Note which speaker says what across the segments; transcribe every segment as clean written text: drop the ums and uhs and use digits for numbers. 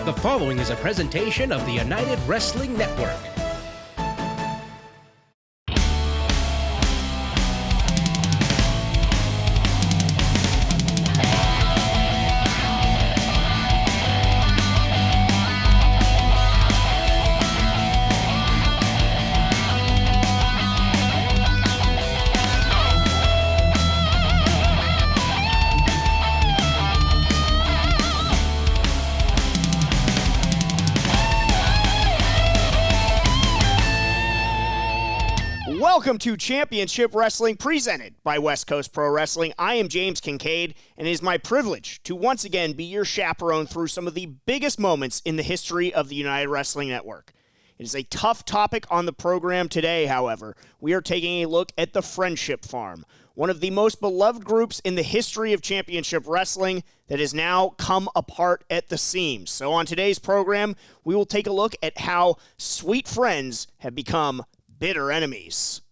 Speaker 1: The following is a presentation of the United Wrestling Network.
Speaker 2: Welcome to Championship Wrestling presented by West Coast Pro Wrestling. I am James Kincaid, and it is my privilege to once again be your chaperone through some of the biggest moments in the history of the United Wrestling Network. It is a tough topic on the program today, however. We are taking a look at the Friendship Farm, one of the most beloved groups in the history of Championship Wrestling that has now come apart at the seams. So on today's program, we will take a look at how sweet friends have become bitter enemies.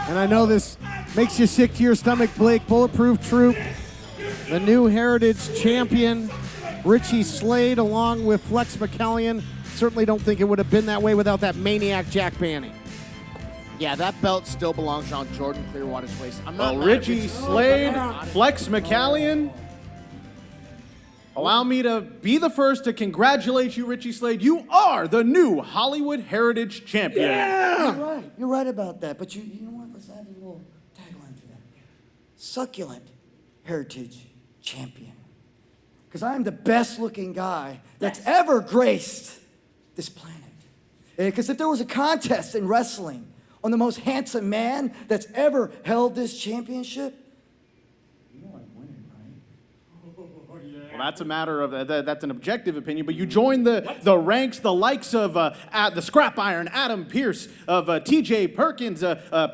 Speaker 3: And I know this makes you sick to your stomach, Blake. Bulletproof Troop, the new Heritage Champion, Richie Slade, along with Flex McCallion. Certainly don't think it would have been that way without that maniac Jack Banning.
Speaker 4: Yeah, that belt still belongs on Jordan Clearwater's waist. I'm not
Speaker 5: Richie Slade, Flex McCallion. Allow me to be the first to congratulate you, Richie Slade. You are the new Hollywood Heritage Champion.
Speaker 4: Yeah! You're right about that. But you know what? Let's add a little tagline to that. Succulent Heritage Champion. Because I'm the best looking guy that's ever graced this planet. Because if there was a contest in wrestling on the most handsome man that's ever held this championship,
Speaker 5: Well, that's a matter of, that's an objective opinion, but you join the ranks, the likes of the Scrap Iron, Adam Pearce, of TJ Perkins,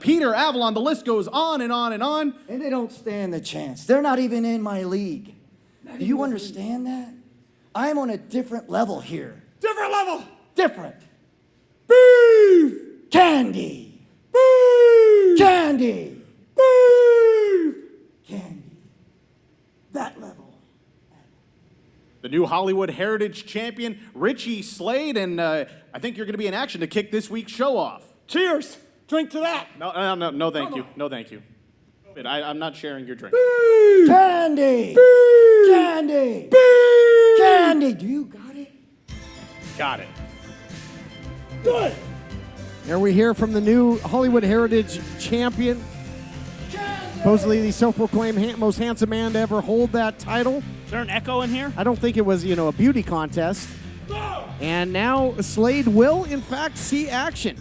Speaker 5: Peter Avalon, the list goes on and on and on.
Speaker 4: And they don't stand a chance. They're not even in my league. Do you understand that? I'm on a different level here.
Speaker 5: Different level!
Speaker 4: Different. Beef! Candy! Beef! Candy! Beef! Candy. That level.
Speaker 5: The new Hollywood Heritage Champion, Richie Slade, and I think you're going to be in action to kick this week's show off.
Speaker 4: Cheers! Drink to that.
Speaker 5: No, thank you. No, thank you. I'm not sharing your drink.
Speaker 4: Beef! Candy! Beef! Candy! Beef! Candy! Do you got it?
Speaker 5: Got it.
Speaker 4: Good!
Speaker 3: There we hear from the new Hollywood Heritage Champion. Supposedly the self-proclaimed most handsome man to ever hold that title.
Speaker 2: Is there an echo in here?
Speaker 3: I don't think it was, a beauty contest. And now Slade will, in fact, see action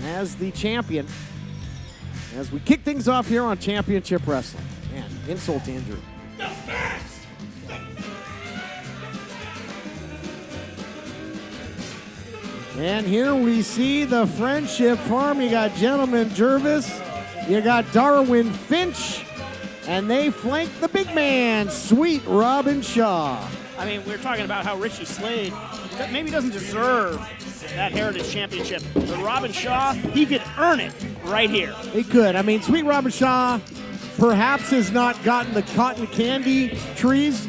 Speaker 3: as the champion. As we kick things off here on Championship Wrestling. Man, insult to injury. And here we see the Friendship Farm. You got Gentleman Jervis. You got Darwin Finch. And they flank the big man, Sweet Robin Shaw.
Speaker 2: I mean, we're talking about how Richie Slade maybe doesn't deserve that Heritage Championship. But Robin Shaw, he could earn it right here.
Speaker 3: He could. I mean, Sweet Robin Shaw perhaps has not gotten the cotton candy trees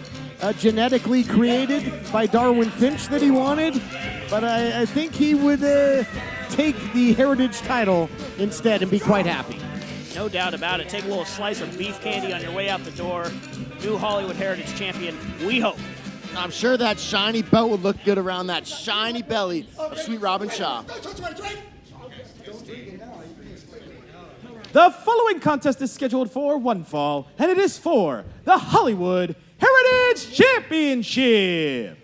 Speaker 3: genetically created by Darwin Finch that he wanted. But I think he would take the Heritage title instead and be quite happy.
Speaker 2: No doubt about it. Take a little slice of beef candy on your way out the door. New Hollywood Heritage Champion, we hope.
Speaker 4: I'm sure that shiny belt would look good around that shiny belly of Sweet Robin Shaw.
Speaker 5: The following contest is scheduled for one fall, and it is for the Hollywood Heritage Championship.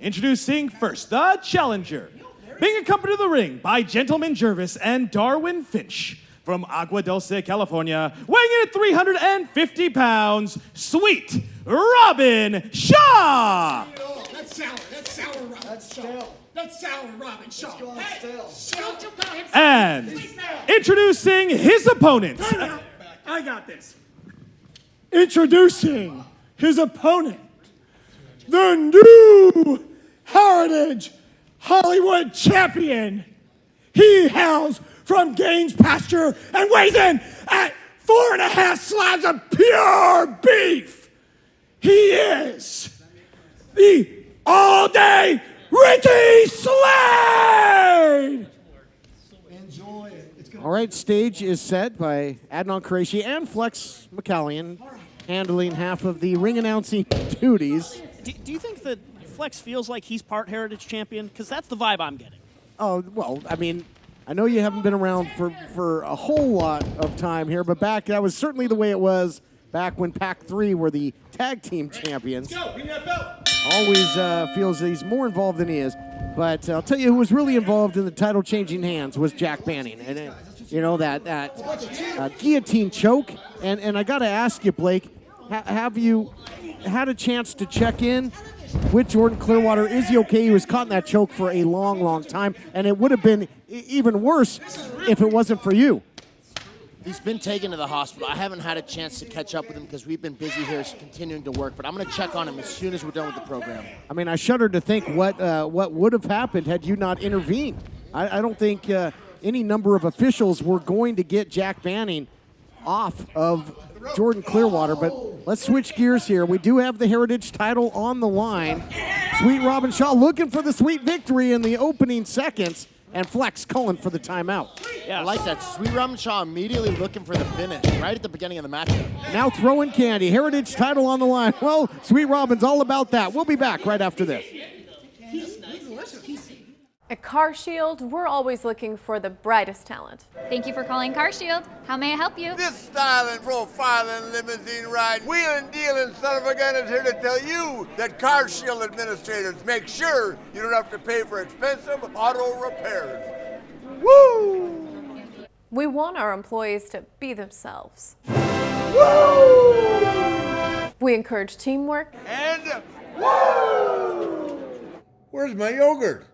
Speaker 5: Introducing first, the challenger. Being accompanied to the ring by Gentleman Jervis and Darwin Finch. From Agua Dulce, California, weighing in at 350 pounds, Sweet Robin Shaw.
Speaker 6: That's sour Robin Shaw. Don't you call him
Speaker 5: And introducing his opponent.
Speaker 6: I got this. Introducing his opponent, the new Heritage Hollywood Champion. He hails from Gaines Pasture and weighs in at 4.5 slabs of pure beef. He is the all-day Richie Slade!
Speaker 4: Enjoy it.
Speaker 3: All right, stage is set by Adnan Qureshi and Flex McCallion, handling half of the ring announcing duties.
Speaker 2: Do you think that Flex feels like he's part Heritage Champion? Because that's the vibe I'm getting.
Speaker 3: Oh, well, I mean, I know you haven't been around for a whole lot of time here, but that was certainly the way it was back when Pac 3 were the tag team champions. Always feels that he's more involved than he is. But I'll tell you who was really involved in the title changing hands was Jack Banning. And, you know, that guillotine choke. And I got to ask you, Blake, have you had a chance to check in with Jordan Clearwater? Is he okay? He was caught in that choke for a long, long time. And it would have been even worse if it wasn't for you.
Speaker 7: He's been taken to the hospital. I haven't had a chance to catch up with him because we've been busy here continuing to work, but I'm going to check on him as soon as we're done with the program.
Speaker 3: I mean, I shudder to think what would have happened had you not intervened. I don't think any number of officials were going to get Jack Banning off of Jordan Clearwater, but let's switch gears here. We do have the Heritage title on the line. Sweet Robin Shaw looking for the sweet victory in the opening seconds, and Flex calling for the timeout.
Speaker 7: Yeah, I like that. Sweet Robin Shaw immediately looking for the finish right at the beginning of the matchup.
Speaker 3: Now throwing candy. Heritage title on the line. Well, Sweet Robin's all about that. We'll be back right after this.
Speaker 8: At CarShield, we're always looking for the brightest talent.
Speaker 9: Thank you for calling CarShield. How may I help you?
Speaker 10: This styling, profiling, limousine ride, wheeling, dealing son of a gun is here to tell you that CarShield administrators make sure you don't have to pay for expensive auto repairs. Woo!
Speaker 8: We want our employees to be themselves.
Speaker 10: Woo!
Speaker 8: We encourage teamwork.
Speaker 10: And woo! Where's my yogurt?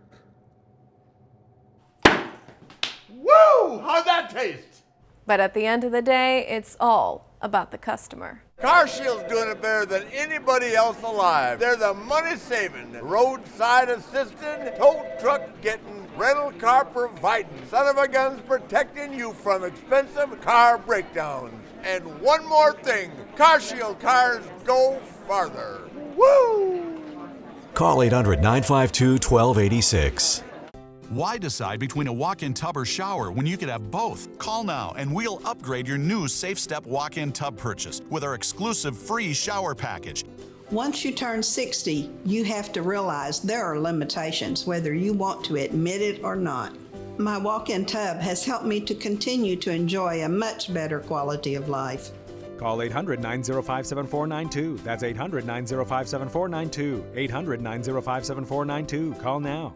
Speaker 10: Woo! How'd that taste?
Speaker 8: But at the end of the day, it's all about the customer.
Speaker 10: CarShield's doing it better than anybody else alive. They're the money-saving, roadside assisting, tow truck getting, rental car providing, son of a guns protecting you from expensive car breakdowns. And one more thing, CarShield cars go farther. Woo!
Speaker 11: Call 800-952-1286.
Speaker 12: Why decide between a walk-in tub or shower when you could have both? Call now and we'll upgrade your new Safe Step walk-in tub purchase with our exclusive free shower package.
Speaker 13: Once you turn 60, you have to realize there are limitations, whether you want to admit it or not. My walk-in tub has helped me to continue to enjoy a much better quality of life.
Speaker 14: Call 800-905-7492. That's 800-905-7492. 800-905-7492. Call now.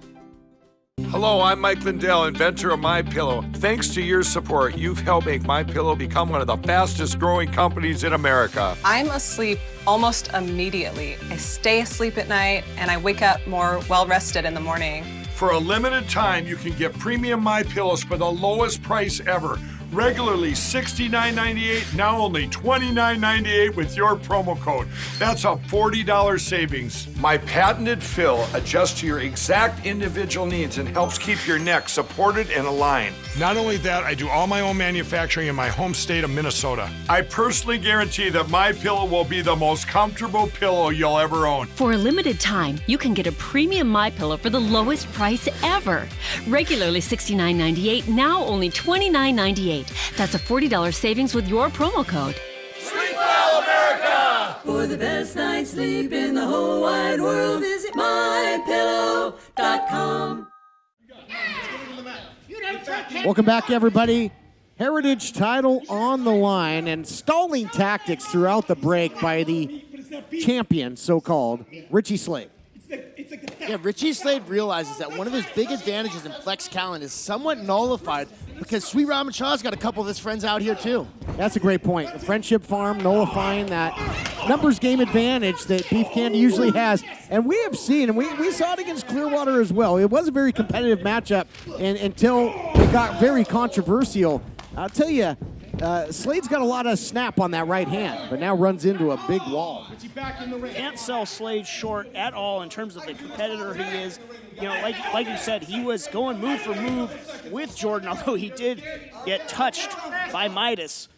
Speaker 15: Hello, I'm Mike Lindell, inventor of MyPillow. Thanks to your support, you've helped make MyPillow become one of the fastest growing companies in America.
Speaker 16: I'm asleep almost immediately. I stay asleep at night and I wake up more well-rested in the morning.
Speaker 15: For a limited time, you can get premium MyPillows for the lowest price ever. Regularly $69.98, now only $29.98 with your promo code. That's a $40 savings. My patented fill adjusts to your exact individual needs and helps keep your neck supported and aligned. Not only that, I do all my own manufacturing in my home state of Minnesota. I personally guarantee that my pillow will be the most comfortable pillow you'll ever own.
Speaker 17: For a limited time, you can get a premium MyPillow for the lowest price ever. Regularly $69.98, now only $29.98. That's a $40 savings with your promo code.
Speaker 10: Sleep well, America!
Speaker 18: For the best night's sleep in the whole wide world, visit mypillow.com.
Speaker 3: Welcome back, everybody. Heritage title on the line and stalling tactics throughout the break by the champion, so-called, Richie Slade.
Speaker 7: Yeah, Richie Slade realizes that one of his big advantages in Flex Callan is somewhat nullified because Sweet Robin Shaw's got a couple of his friends out here too.
Speaker 3: That's a great point. The Friendship Farm nullifying that numbers game advantage that Beef Candy usually has. And we have seen, and we saw it against Clearwater as well. It was a very competitive matchup until it got very controversial. I'll tell you, Slade's got a lot of snap on that right hand, but now runs into a big wall.
Speaker 2: Can't sell Slade short at all in terms of the competitor he is. You know, like you said, he was going move for move with Jordan, although he did get touched by Midas.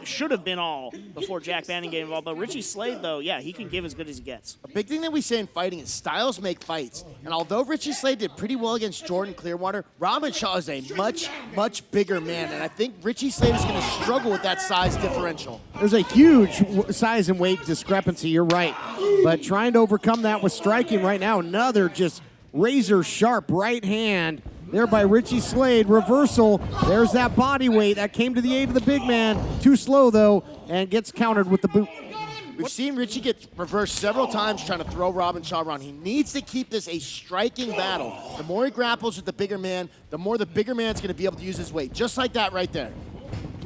Speaker 2: Should have been all before Jack Bannon get involved. But Richie Slade, though, yeah, he can give as good as he gets.
Speaker 7: A big thing that we say in fighting is styles make fights. And although Richie Slade did pretty well against Jordan Clearwater, Robin Shaw is a much, much bigger man. And I think Richie Slade is going to struggle with that size differential.
Speaker 3: There's a huge size and weight discrepancy, you're right. But trying to overcome that with striking right now, another just razor-sharp right hand there by Richie Slade. Reversal. There's that body weight that came to the aid of the big man. Too slow, though, and gets countered with the boot.
Speaker 7: We've seen Richie get reversed several times trying to throw Robin Shaw around. He needs to keep this a striking battle. The more he grapples with the bigger man, the more the bigger man's going to be able to use his weight. Just like that right there.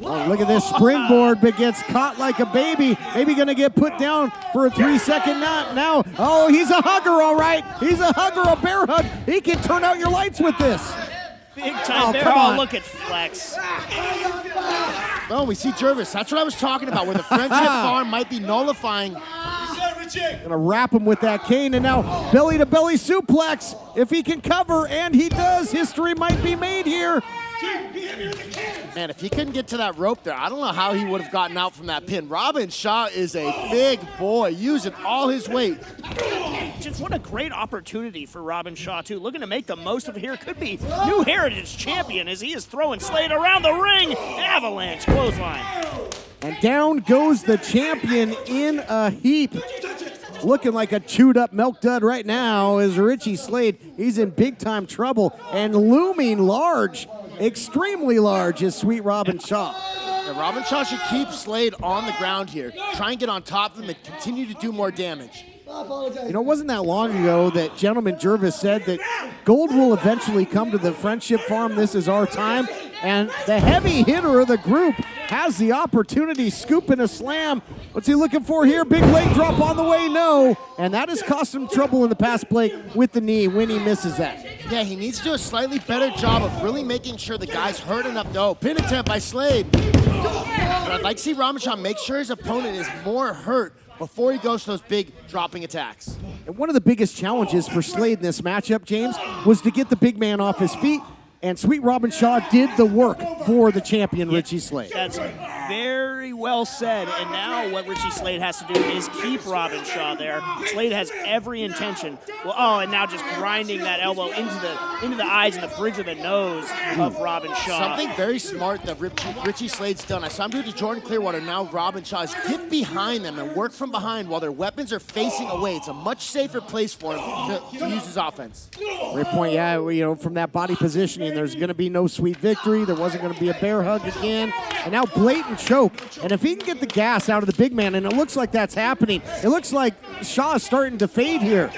Speaker 3: Oh, look at this springboard, but gets caught like a baby. Maybe going to get put down for a 3-second knot now. Oh, he's a hugger, all right. He's a hugger, a bear hug. He can turn out your lights with this.
Speaker 2: Big time there. Oh, look at Flex.
Speaker 7: Oh, we see Jervis. That's what I was talking about, where the friendship farm might be nullifying.
Speaker 3: Gonna wrap him with that cane, and now belly-to-belly suplex. If he can cover, and he does, history might be made here.
Speaker 7: Man, if he couldn't get to that rope there, I don't know how he would have gotten out from that pin. Robin Shaw is a big boy, using all his weight.
Speaker 2: Just what a great opportunity for Robin Shaw, too. Looking to make the most of it here. Could be new Heritage champion as he is throwing Slade around the ring. Avalanche clothesline.
Speaker 3: And down goes the champion in a heap. Looking like a chewed-up milk dud right now is Richie Slade. He's in big-time trouble. And looming large, extremely large, is Sweet Robin Shaw.
Speaker 7: Yeah, Robin Shaw should keep Slade on the ground here. Try and get on top of him and continue to do more damage.
Speaker 3: You know, it wasn't that long ago that Gentleman Jervis said that gold will eventually come to the Friendship Farm. This is our time. And the heavy hitter of the group has the opportunity, scooping a slam. What's he looking for here? Big leg drop on the way, no. And that has cost him trouble in the past, Blake, with the knee when he misses that.
Speaker 7: Yeah, he needs to do a slightly better job of really making sure the guy's hurt enough. Oh, pin attempt by Slade. But I'd like to see Robin Shaw make sure his opponent is more hurt before he goes to those big dropping attacks.
Speaker 3: And one of the biggest challenges for Slade in this matchup, James, was to get the big man off his feet. And Sweet Robin Shaw did the work for the champion, Richie Slade.
Speaker 2: That's very well said. And now what Richie Slade has to do is keep Robin Shaw there. Slade has every intention. Well, oh, and now just grinding that elbow into the eyes and the bridge of the nose of Robin Shaw.
Speaker 7: Something very smart that Richie Slade's done. I saw him do it to Jordan Clearwater. Now Robin Shaw is get behind them and work from behind while their weapons are facing away. It's a much safer place for him to use his offense.
Speaker 3: Great point. Yeah, you know, from that body positioning, there's going to be no sweet victory. There wasn't going to be a bear hug again. And now blatant choke. And if he can get the gas out of the big man, and it looks like that's happening, it looks like Shaw is starting to fade here.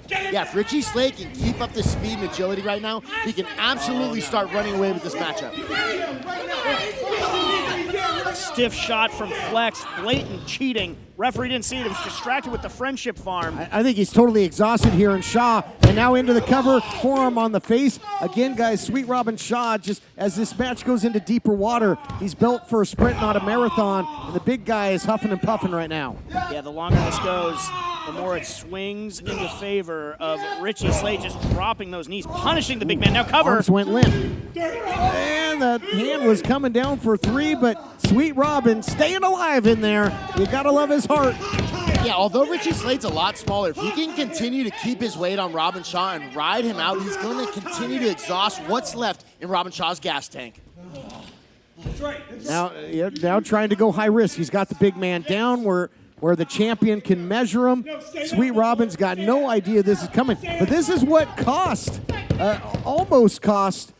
Speaker 7: Yeah, if Richie Slade can keep up this speed and agility right now, he can absolutely start running away with this matchup.
Speaker 2: Stiff shot from Flex, blatant cheating. Referee didn't see it, he was distracted with the Friendship Farm.
Speaker 3: I think he's totally exhausted here, and Shaw, and now into the cover, forearm on the face. Again, guys, Sweet Robin Shaw, just as this match goes into deeper water, he's built for a sprint, not a marathon, and the big guy is huffing and puffing right now.
Speaker 2: Yeah, the longer this goes, the more it swings into favor of Richie Slade, just dropping those knees, punishing the big man. Now cover.
Speaker 3: Arms went limp. And the hand was coming down for 3, but Sweet Robin staying alive in there. You gotta love his heart.
Speaker 7: Yeah, although Richie Slade's a lot smaller, if he can continue to keep his weight on Robin Shaw and ride him out, he's going to continue to exhaust what's left in Robin Shaw's gas tank.
Speaker 3: Now trying to go high risk. He's got the big man down where the champion can measure him. Sweet Robin's got no idea this is coming. But this is what almost cost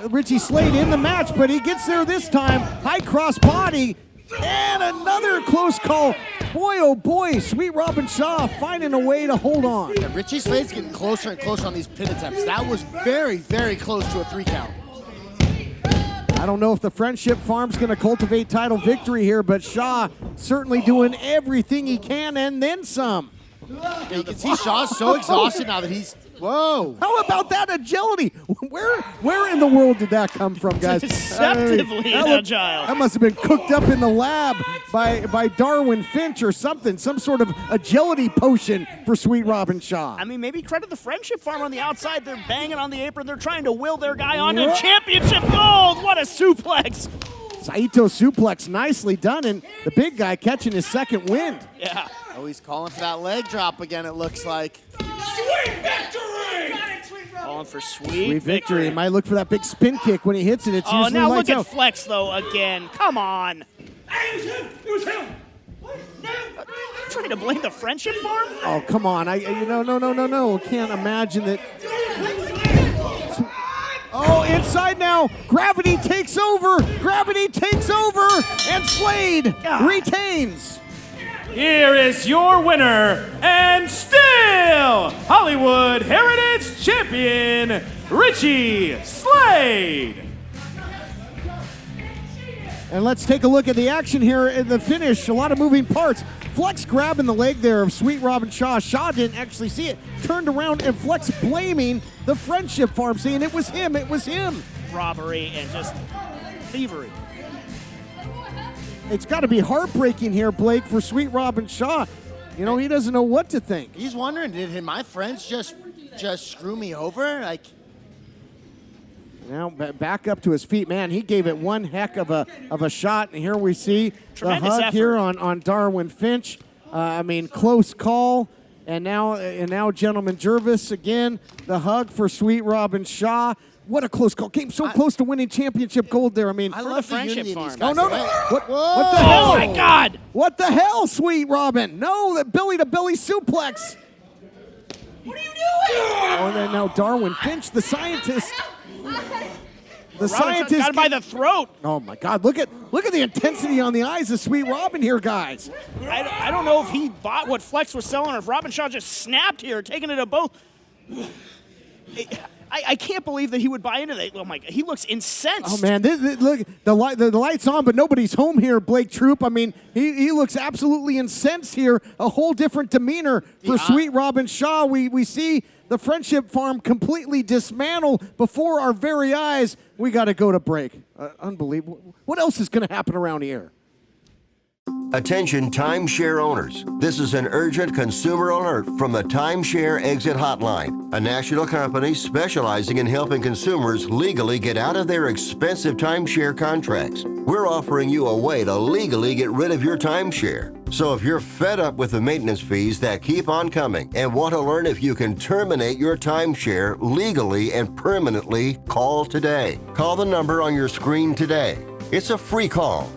Speaker 3: Richie Slade in the match, but he gets there this time. High cross body, and another close call. Boy, oh boy, Sweet Robin Shaw finding a way to hold on.
Speaker 7: Yeah, Richie Slade's getting closer and closer on these pin attempts. That was very, very close to a 3 count.
Speaker 3: I don't know if the Friendship Farm's going to cultivate title victory here, but Shaw certainly doing everything he can and then some.
Speaker 7: Yeah, you can see Shaw's so exhausted now that he's... Whoa.
Speaker 3: How about that agility? Where in the world did that come from, guys?
Speaker 2: Deceptively agile.
Speaker 3: That must have been cooked up in the lab by Darwin Finch or something, some sort of agility potion for Sweet Robin Shaw.
Speaker 2: I mean, maybe credit the Friendship Farm on the outside. They're banging on the apron. They're trying to will their guy onto championship gold. What a suplex.
Speaker 3: Saito suplex, nicely done, and the big guy catching his second wind.
Speaker 2: Yeah.
Speaker 7: Oh, he's calling for that leg drop again, it looks like.
Speaker 6: Sweet victory!
Speaker 2: Calling for
Speaker 3: Sweet victory. Might look for that big spin kick when he hits it. It's
Speaker 2: oh,
Speaker 3: usually
Speaker 2: now
Speaker 3: lights
Speaker 2: look
Speaker 3: out.
Speaker 2: at Flex, though, again. Come on.
Speaker 6: It was him!
Speaker 2: Trying to blame the Friendship Farm?
Speaker 3: Oh, come on. No. Can't imagine that. Oh, inside now. Gravity takes over. And Slade retains.
Speaker 5: Here is your winner, and still Hollywood Heritage Champion, Richie Slade.
Speaker 3: And let's take a look at the action here in the finish. A lot of moving parts. Flex grabbing the leg there of Sweet Robin Shaw. Shaw didn't actually see it. Turned around and Flex blaming the Friendship Farm, saying it was him.
Speaker 2: Robbery and just thievery.
Speaker 3: It's got to be heartbreaking here, Blake, for Sweet Robin Shaw. You know, he doesn't know what to think.
Speaker 7: He's wondering, did my friends just screw me over? Like.
Speaker 3: Now back up to his feet. Man, he gave it one heck of a shot. And here we see
Speaker 2: Tremendous
Speaker 3: the hug
Speaker 2: effort.
Speaker 3: here on Darwin Finch. Close call. And now gentleman Jervis again. The hug for Sweet Robin Shaw. What a close call. Came so close to winning championship gold there.
Speaker 7: I love the
Speaker 2: Friendship
Speaker 7: unity of these
Speaker 2: Farm.
Speaker 7: guys.
Speaker 3: No. What the
Speaker 2: Oh,
Speaker 3: hell?
Speaker 2: my God.
Speaker 3: What the hell, Sweet Robin? No, the belly-to-belly suplex.
Speaker 6: What are you doing?
Speaker 3: Oh, and then now Darwin Finch, the scientist. The scientist
Speaker 2: got him by the throat.
Speaker 3: Oh my God! Look at the intensity on the eyes of Sweet Robin here, guys.
Speaker 2: I don't know if he bought what Flex was selling or if Robin Shaw just snapped here, taking it to both. I can't believe that he would buy into that. Oh my God, he looks incensed.
Speaker 3: Oh man, look, the light's on, but nobody's home here, Blake Troop. I mean, he looks absolutely incensed here. A whole different demeanor for Sweet Robin Shaw. We see the Friendship Farm completely dismantled before our very eyes. We got to go to break. Unbelievable. What else is going to happen around here?
Speaker 11: Attention timeshare owners. This is an urgent consumer alert from the Timeshare Exit Hotline, a national company specializing in helping consumers legally get out of their expensive timeshare contracts. We're offering you a way to legally get rid of your timeshare. So if you're fed up with the maintenance fees that keep on coming and want to learn if you can terminate your timeshare legally and permanently, call today. Call the number on your screen today. It's a free call.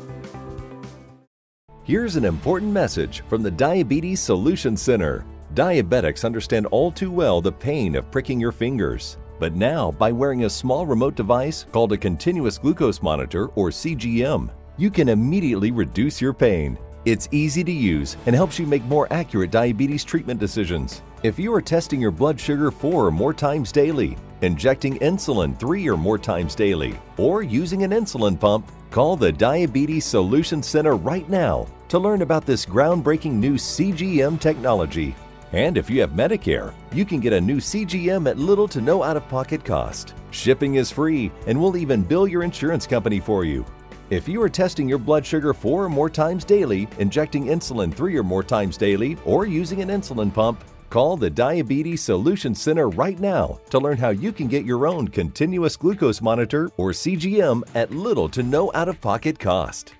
Speaker 19: Here's an important message from the Diabetes Solution Center. Diabetics understand all too well the pain of pricking your fingers. But now, by wearing a small remote device called a continuous glucose monitor, or CGM, you can immediately reduce your pain. It's easy to use and helps you make more accurate diabetes treatment decisions. If you are testing your blood sugar 4 or more times daily, injecting insulin 3 or more times daily, or using an insulin pump, call the Diabetes Solution Center right now to learn about this groundbreaking new CGM technology. And if you have Medicare, you can get a new CGM at little to no out-of-pocket cost. Shipping is free, and we'll even bill your insurance company for you. If you are testing your blood sugar 4 or more times daily, injecting insulin 3 or more times daily, or using an insulin pump, call the Diabetes Solution Center right now to learn how you can get your own continuous glucose monitor, or CGM, at little to no out-of-pocket cost.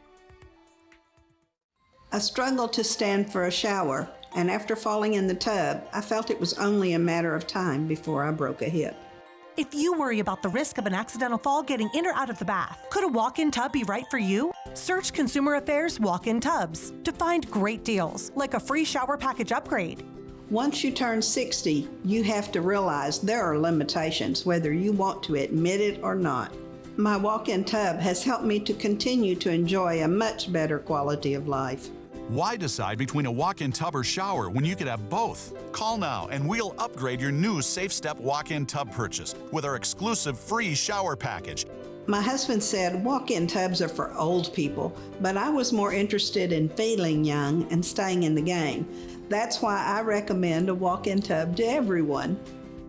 Speaker 13: I struggled to stand for a shower, and after falling in the tub, I felt it was only a matter of time before I broke a hip.
Speaker 20: If you worry about the risk of an accidental fall getting in or out of the bath, could a walk-in tub be right for you? Search Consumer Affairs Walk-in Tubs to find great deals, like a free shower package upgrade.
Speaker 13: Once you turn 60, you have to realize there are limitations, whether you want to admit it or not. My walk-in tub has helped me to continue to enjoy a much better quality of life.
Speaker 12: Why decide between a walk-in tub or shower when you could have both? Call now and we'll upgrade your new Safe Step walk-in tub purchase with our exclusive free shower package.
Speaker 13: My husband said walk-in tubs are for old people, but I was more interested in feeling young and staying in the game. That's why I recommend a walk-in tub to everyone.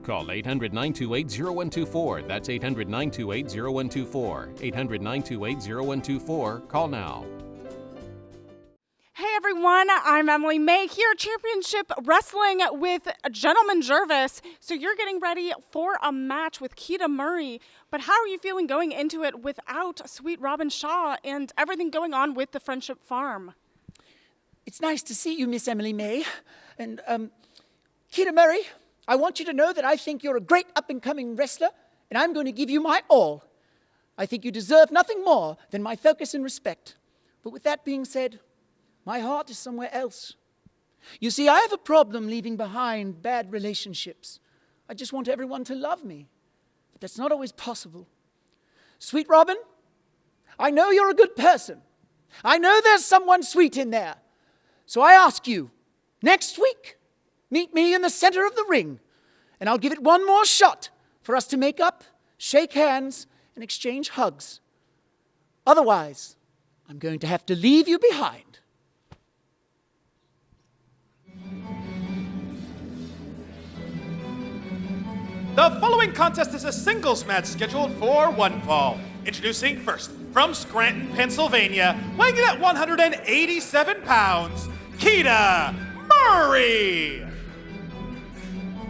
Speaker 1: Call 800-928-0124. That's 800-928-0124. 800-928-0124. Call now.
Speaker 21: Hey everyone, I'm Emily May here at Championship Wrestling with Gentleman Jervis. So you're getting ready for a match with Keita Murray, but how are you feeling going into it without Sweet Robin Shaw and everything going on with the Friendship Farm?
Speaker 22: It's nice to see you, Miss Emily May. And Keita Murray, I want you to know that I think you're a great up-and-coming wrestler, and I'm going to give you my all. I think you deserve nothing more than my focus and respect. But with that being said, my heart is somewhere else. You see, I have a problem leaving behind bad relationships. I just want everyone to love me, but that's not always possible. Sweet Robin, I know you're a good person. I know there's someone sweet in there. So I ask you, next week, meet me in the center of the ring, and I'll give it one more shot for us to make up, shake hands, and exchange hugs. Otherwise, I'm going to have to leave you behind.
Speaker 5: The following contest is a singles match scheduled for one fall. Introducing first, from Scranton, Pennsylvania, weighing in at 187 pounds, Keita Murray.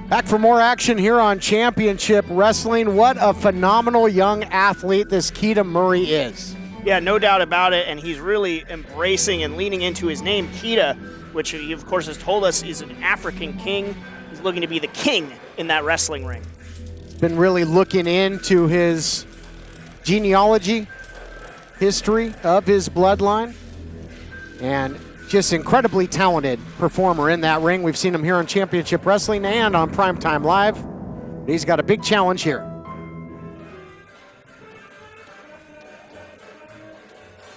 Speaker 2: Back for more action here on Championship Wrestling. What a phenomenal young athlete this Keita Murray is. Yeah, no doubt about it, and he's really embracing and leaning into his name, Keita, which he, of course, has told us is an African king. He's looking to be the king in that wrestling ring. Been really looking into his genealogy, history of his bloodline, and just incredibly talented performer in that ring. We've seen him here on Championship Wrestling and on Primetime Live. He's got a big challenge here.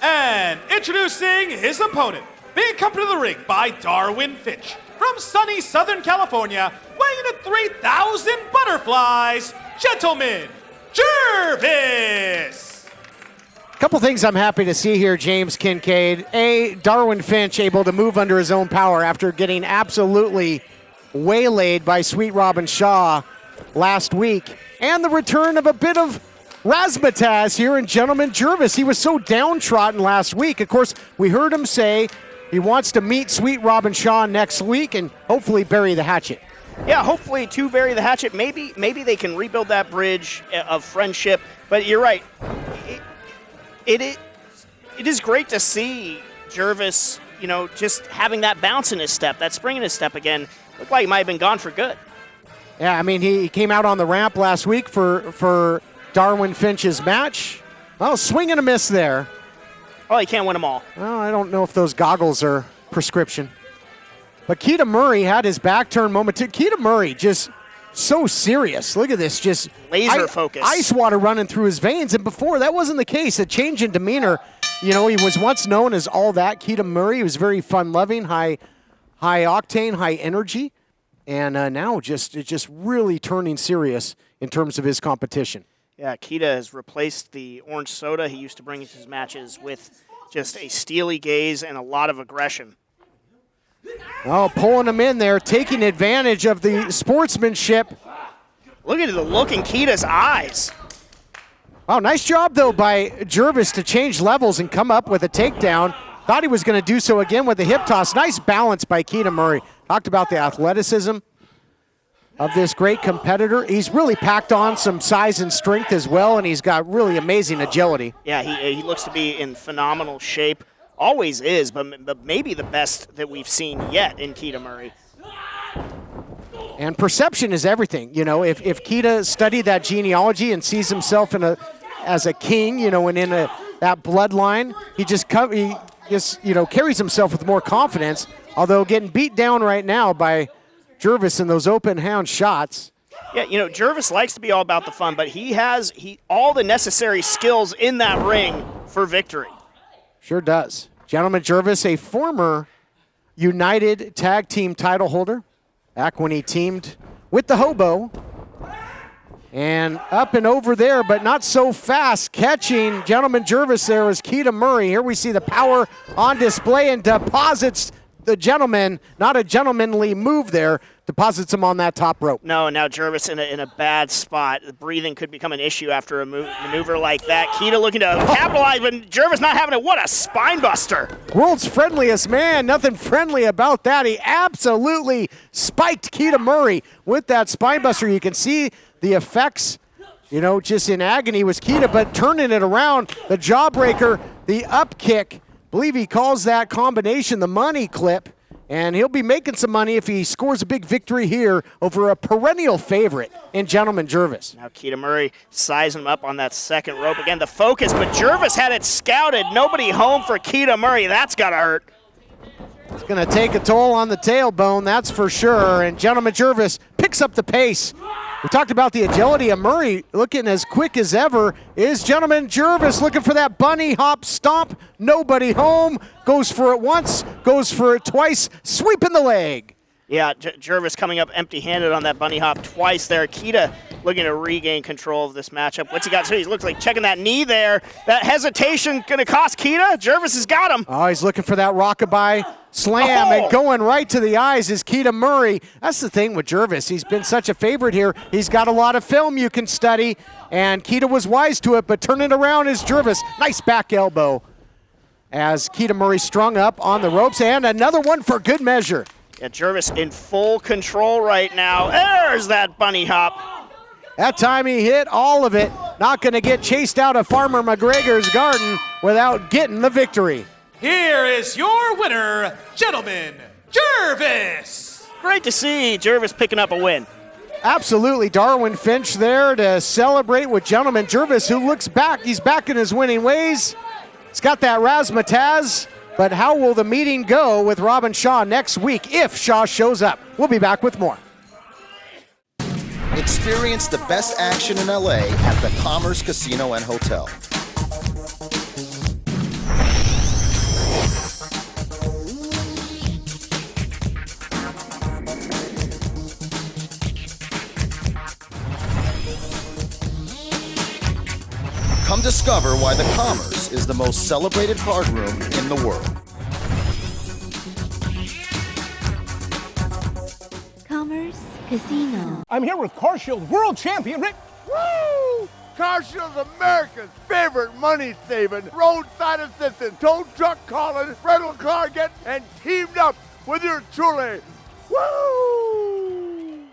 Speaker 5: And introducing his opponent, being accompanied to the ring by Darwin Finch. From sunny Southern California, weighing in at 3,000 butterflies, Gentleman Jervis.
Speaker 2: A couple things I'm happy to see here, James Kincaid. Darwin Finch able to move under his own power after getting absolutely waylaid by Sweet Robin Shaw last week. And the return of a bit of razzmatazz here in Gentleman Jervis. He was so downtrodden last week. Of course, we heard him say he wants to meet Sweet Robin Shaw next week and hopefully bury the hatchet. Yeah, hopefully to bury the hatchet. Maybe they can rebuild that bridge of friendship. But you're right. It is great to see Jervis, just having that bounce in his step, that spring in his step again. Looked like he might have been gone for good. Yeah, I mean, he came out on the ramp last week for Darwin Finch's match. Well, swing and a miss there. Oh, he can't win them all. Well, I don't know if those goggles are prescription. But Keita Murray had his back turn moment too. Keita Murray just so serious. Look at this, just laser focus. Ice water running through his veins. And before, that wasn't the case. A change in demeanor. He was once known as all that. Keita Murray, he was very fun-loving, high octane, high energy. And now just really turning serious in terms of his competition. Yeah, Keita has replaced the orange soda he used to bring into his matches with just a steely gaze and a lot of aggression. Oh, pulling him in there, taking advantage of the sportsmanship. Look at the look in Keita's eyes. Oh, nice job, though, by Jervis to change levels and come up with a takedown. Thought he was going to do so again with the hip toss. Nice balance by Keita Murray. Talked about the athleticism of this great competitor. He's really packed on some size and strength as well, and he's got really amazing agility. Yeah, he looks to be in phenomenal shape. Always is, but maybe the best that we've seen yet in Keita Murray. And perception is everything. If Keita studied that genealogy and sees himself as a king, and in that bloodline, he just carries himself with more confidence. Although getting beat down right now by Jervis in those open hand shots. Yeah, Jervis likes to be all about the fun, but he has all the necessary skills in that ring for victory. Sure does. Gentleman Jervis, a former United Tag Team title holder, back when he teamed with the Hobo. And up and over there, but not so fast. Catching Gentleman Jervis there was Keita Murray. Here we see the power on display and deposits
Speaker 3: the gentleman, not a gentlemanly move there, deposits him on that top rope.
Speaker 2: No, and now Jervis in a bad spot. The breathing could become an issue after a maneuver like that. Kita looking to capitalize, but Jervis not having it. What a spine buster.
Speaker 3: World's friendliest man. Nothing friendly about that. He absolutely spiked Kita Murray with that spine buster. You can see the effects, just in agony was Kita, but turning it around, the jawbreaker, the up kick, I believe he calls that combination the money clip. And he'll be making some money if he scores a big victory here over a perennial favorite in Gentleman Jervis.
Speaker 2: Now Kita Murray sizing him up on that second rope. Again, the focus, but Jervis had it scouted. Nobody home for Kita Murray. That's got to hurt.
Speaker 3: It's going to take a toll on the tailbone, that's for sure. And Gentleman Jervis picks up the pace. We talked about the agility of Murray looking as quick as ever. Is Gentleman Jervis looking for that bunny hop stomp? Nobody home. Goes for it once, goes for it twice, sweeping the leg.
Speaker 2: Yeah, Jervis coming up empty-handed on that bunny hop twice there. Kita looking to regain control of this matchup. What's he got? So he looks like checking that knee there. That hesitation going to cost Kita. Jervis has got him.
Speaker 3: Oh, he's looking for that rockabye slam and going right to the eyes is Kita Murray. That's the thing with Jervis. He's been such a favorite here. He's got a lot of film you can study, and Kita was wise to it, but turning around is Jervis. Nice back elbow as Kita Murray strung up on the ropes, and another one for good measure.
Speaker 2: Yeah, Jervis in full control right now. There's that bunny hop.
Speaker 3: That time he hit all of it. Not going to get chased out of Farmer McGregor's garden without getting the victory.
Speaker 5: Here is your winner, Gentleman Jervis.
Speaker 2: Great to see Jervis picking up a win.
Speaker 3: Absolutely. Darwin Finch there to celebrate with Gentleman Jervis, who looks back. He's back in his winning ways. He's got that razzmatazz. But how will the meeting go with Robin Shaw next week if Shaw shows up? We'll be back with more.
Speaker 4: Experience the best action in LA at the Commerce Casino and Hotel. Come discover why the Commerce is the most celebrated card room in the world.
Speaker 9: Commerce Casino.
Speaker 6: I'm here with CarShield World Champion Rick.
Speaker 10: Woo! CarShield's America's favorite money-saving, roadside assistant, tow truck calling, rental car getting, and teamed up with your truly. Woo!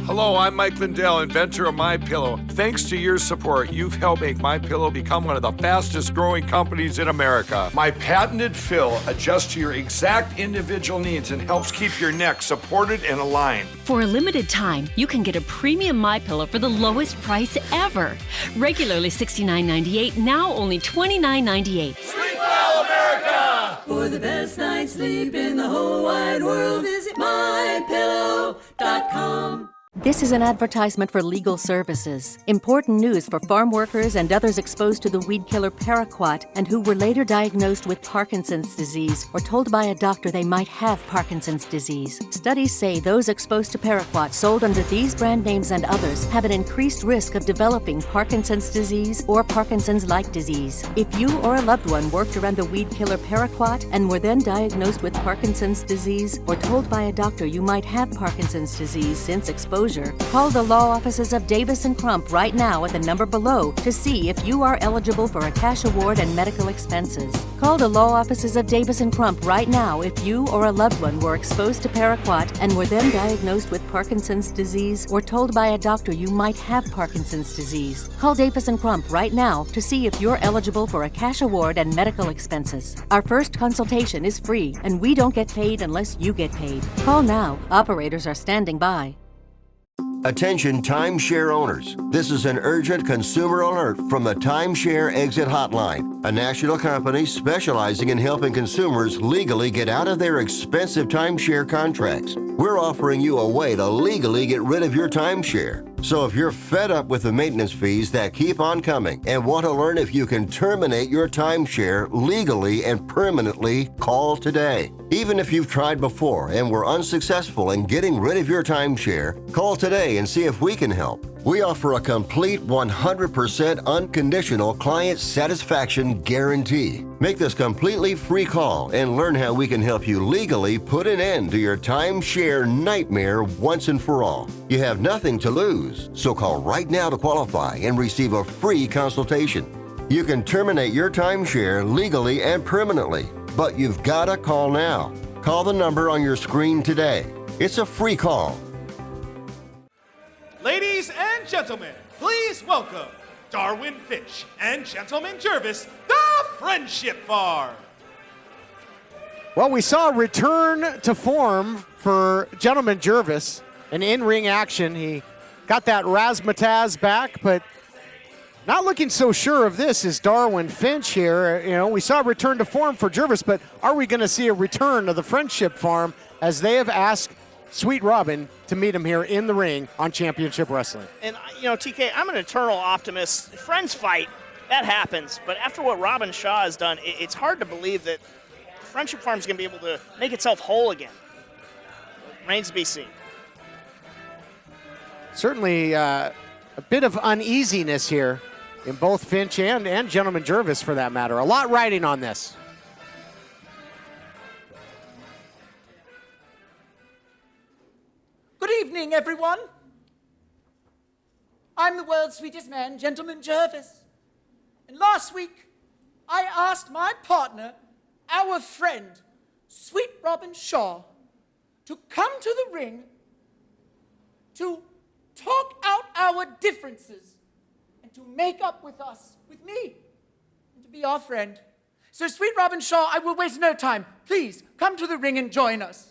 Speaker 15: Hello, I'm Mike Lindell, inventor of MyPillow. Thanks to your support, you've helped make MyPillow become one of the fastest growing companies in America. My patented fill adjusts to your exact individual needs and helps keep your neck supported and aligned.
Speaker 17: For a limited time, you can get a premium MyPillow for the lowest price ever. Regularly $69.98, now only $29.98.
Speaker 18: Sleep well, America! For the best night's sleep in the whole wide world, visit mypillow.com.
Speaker 23: This is an advertisement for legal services. Important news for farm workers and others exposed to the weed killer paraquat and who were later diagnosed with Parkinson's disease or told by a doctor they might have Parkinson's disease. Studies say those exposed to paraquat sold under these brand names and others have an increased risk of developing Parkinson's disease or Parkinson's-like disease. If you or a loved one worked around the weed killer paraquat and were then diagnosed with Parkinson's disease or told by a doctor you might have Parkinson's disease since exposure, call the law offices of Davis & Crump right now at the number below to see if you are eligible for a cash award and medical expenses. Call the law offices of Davis & Crump right now if you or a loved one were exposed to paraquat and were then diagnosed with Parkinson's disease or told by a doctor you might have Parkinson's disease. Call Davis & Crump right now to see if you're eligible for a cash award and medical expenses. Our first consultation is free, and we don't get paid unless you get paid. Call now. Operators are standing by.
Speaker 11: Attention timeshare owners. This is an urgent consumer alert from the Timeshare Exit Hotline, a national company specializing in helping consumers legally get out of their expensive timeshare contracts. We're offering you a way to legally get rid of your timeshare. So if you're fed up with the maintenance fees that keep on coming and want to learn if you can terminate your timeshare legally and permanently, call today. Even if you've tried before and were unsuccessful in getting rid of your timeshare, call today and see if we can help. We offer a complete 100% unconditional client satisfaction guarantee. Make this completely free call and learn how we can help you legally put an end to your timeshare nightmare once and for all. You have nothing to lose, so call right now to qualify and receive a free consultation. You can terminate your timeshare legally and permanently, but you've got to call now. Call the number on your screen today. It's a free call.
Speaker 5: Ladies and gentlemen, please welcome Darwin Finch and Gentleman Jervis, the Friendship Farm.
Speaker 2: Well, we saw a return to form for Gentleman Jervis, an in-ring action. He got that razzmatazz back, but not looking so sure of this is Darwin Finch here. You know, we saw a return to form for Jervis, but are we going to see a return of the Friendship Farm as they have asked Sweet Robin to meet him here in the ring on Championship Wrestling? And, you know, TK, I'm an eternal optimist. Friends fight, that happens. But after what Robin Shaw has done, it's hard to believe that Friendship Farm is going to be able to make itself whole again. Remains to be seen. Certainly a bit of uneasiness here in both Finch and Gentleman Jervis, for that matter. A lot riding on this.
Speaker 22: Good evening, everyone. I'm the world's sweetest man, Gentleman Jervis. And last week, I asked my partner, our friend, Sweet Robin Shaw, to come to the ring to talk out our differences and to make up with us, with me, and to be our friend. So, Sweet Robin Shaw, I will waste no time. Please, come to the ring and join us.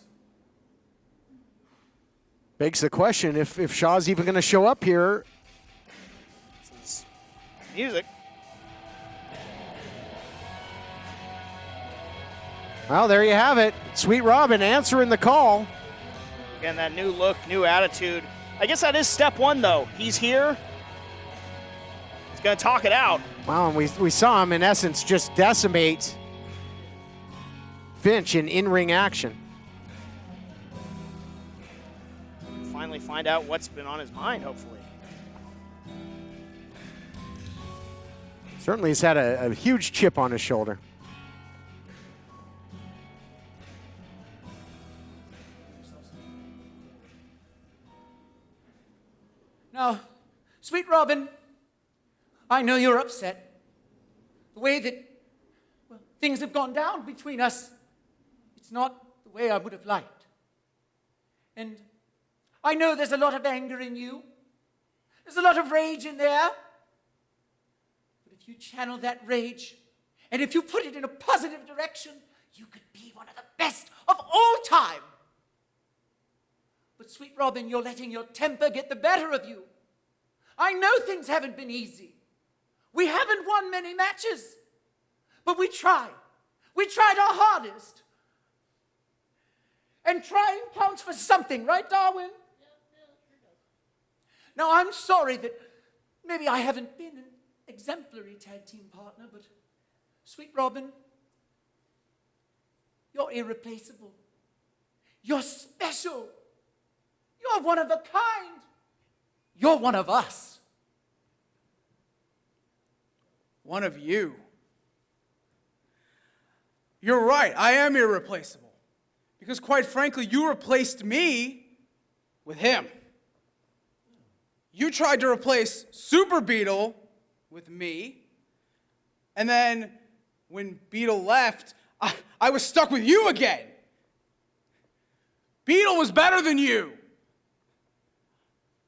Speaker 2: Begs the question if Shaw's even going to show up here. Music. Well, there you have it. Sweet Robin answering the call. Again, that new look, new attitude. I guess that is step one, though. He's here. He's going to talk it out. Wow, and we saw him, in essence, just decimate Finch in in-ring action. Finally find out what's been on his mind, hopefully. Certainly he's had a huge chip on his shoulder.
Speaker 22: Now, Sweet Robin, I know you're upset. The way that things have gone down between us, it's not the way I would have liked. And I know there's a lot of anger in you. There's a lot of rage in there. But if you channel that rage, and if you put it in a positive direction, you could be one of the best of all time. But Sweet Robin, you're letting your temper get the better of you. I know things haven't been easy. We haven't won many matches, but we tried. We tried our hardest. And trying counts for something, right, Darwin? Now, I'm sorry that maybe I haven't been an exemplary tag team partner, but Sweet Robin, you're irreplaceable. You're special. You're one of a kind. You're one of us.
Speaker 8: One of you. You're right, I am irreplaceable. Because quite frankly, you replaced me with him. You tried to replace Super Beetle with me. And then when Beetle left, I was stuck with you again. Beetle was better than you.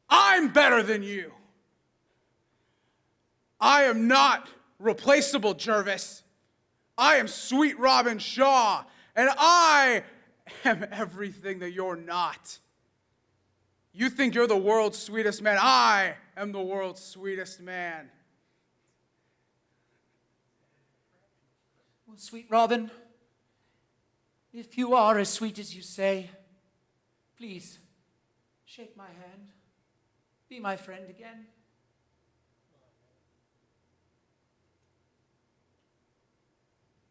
Speaker 8: I'm better than you. I am not replaceable, Jervis. I am Sweet Robin Shaw, and I am everything that you're not. You think you're the world's sweetest man. I am the world's sweetest man.
Speaker 22: Well, Sweet Robin, if you are as sweet as you say, please shake my hand. Be my friend again.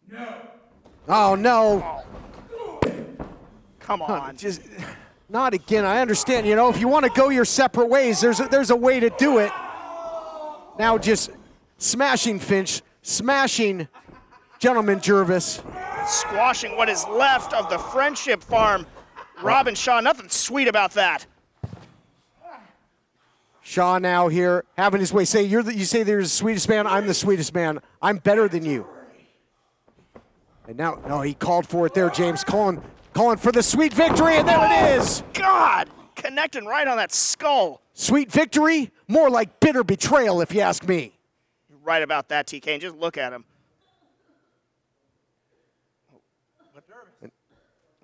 Speaker 8: No.
Speaker 2: Oh, no. Come on.
Speaker 3: Just not again. I understand. You know, if you want to go your separate ways, there's a way to do it. Now just smashing Finch, smashing Gentleman Jervis.
Speaker 2: Squashing what is left of the Friendship Farm. Robin Shaw, nothing sweet about that.
Speaker 3: Shaw now here having his way. You say they're the sweetest man. I'm the sweetest man. I'm better than you. And now, no, he called for it there, James. Calling for the sweet victory, and there it is.
Speaker 2: God, connecting right on that skull.
Speaker 3: Sweet victory? More like bitter betrayal, if you ask me.
Speaker 2: You're right about that, TK, and just look at him.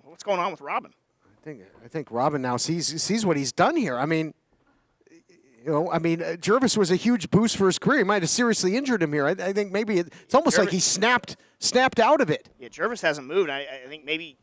Speaker 2: What's going on with Robin?
Speaker 3: I think Robin now sees what he's done here. I mean, Jervis was a huge boost for his career. He might have seriously injured him here. I think maybe it's almost like he snapped out of it.
Speaker 2: Yeah, Jervis hasn't moved. I think maybe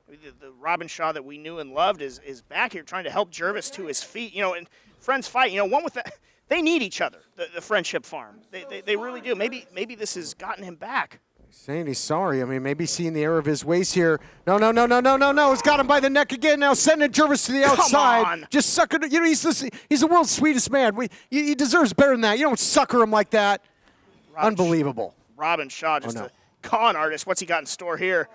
Speaker 2: the Robin Shaw that we knew and loved is back here trying to help Jervis to his feet. You know, and friends fight. You know, one with that. They need each other, the Friendship Farm. They really do. Maybe this has gotten him back.
Speaker 3: He's saying he's sorry. I mean, maybe seeing the error of his ways here. No. It's got him by the neck again. Now sending Jervis to the outside.
Speaker 2: Come on.
Speaker 3: Just sucker. You know, he's the world's sweetest man. He deserves better than that. You don't sucker him like that. Unbelievable.
Speaker 2: Robin Shaw, just a con artist. What's he got in store here?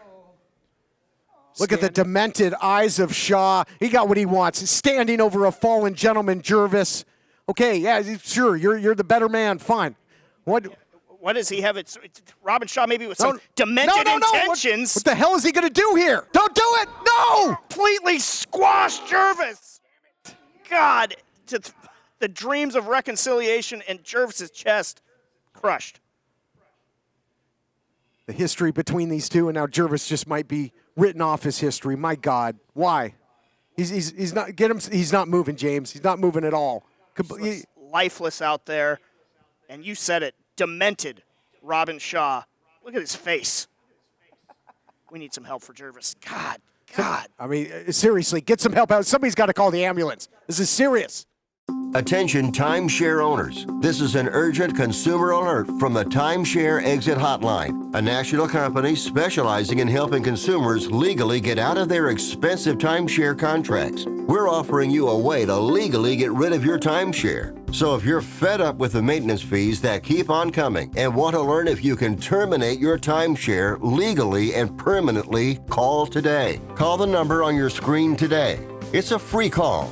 Speaker 3: Look at the demented eyes of Shaw. He got what he wants. Standing over a fallen Gentleman Jervis. Okay, yeah, sure, you're the better man. Fine. What
Speaker 2: does he have? It's Robin Shaw maybe with some demented intentions.
Speaker 3: What the hell is he going to do here? Don't do it! No!
Speaker 2: Completely squash Jervis. God, the dreams of reconciliation and Jervis's chest crushed.
Speaker 3: The history between these two, and now Jervis just might be written off his history. My God, why? He's not He's not moving, James. He's not moving at all.
Speaker 2: Lifeless out there, and you said it. Demented Robin Shaw. Look at his face. We need some help for Jervis. God.
Speaker 3: I mean, seriously, get some help out. Somebody's got to call the ambulance. This is serious.
Speaker 11: Attention timeshare owners. This is an urgent consumer alert from the Timeshare Exit Hotline, a national company specializing in helping consumers legally get out of their expensive timeshare contracts. We're offering you a way to legally get rid of your timeshare. So if you're fed up with the maintenance fees that keep on coming and want to learn if you can terminate your timeshare legally and permanently, call today. Call the number on your screen today. It's a free call.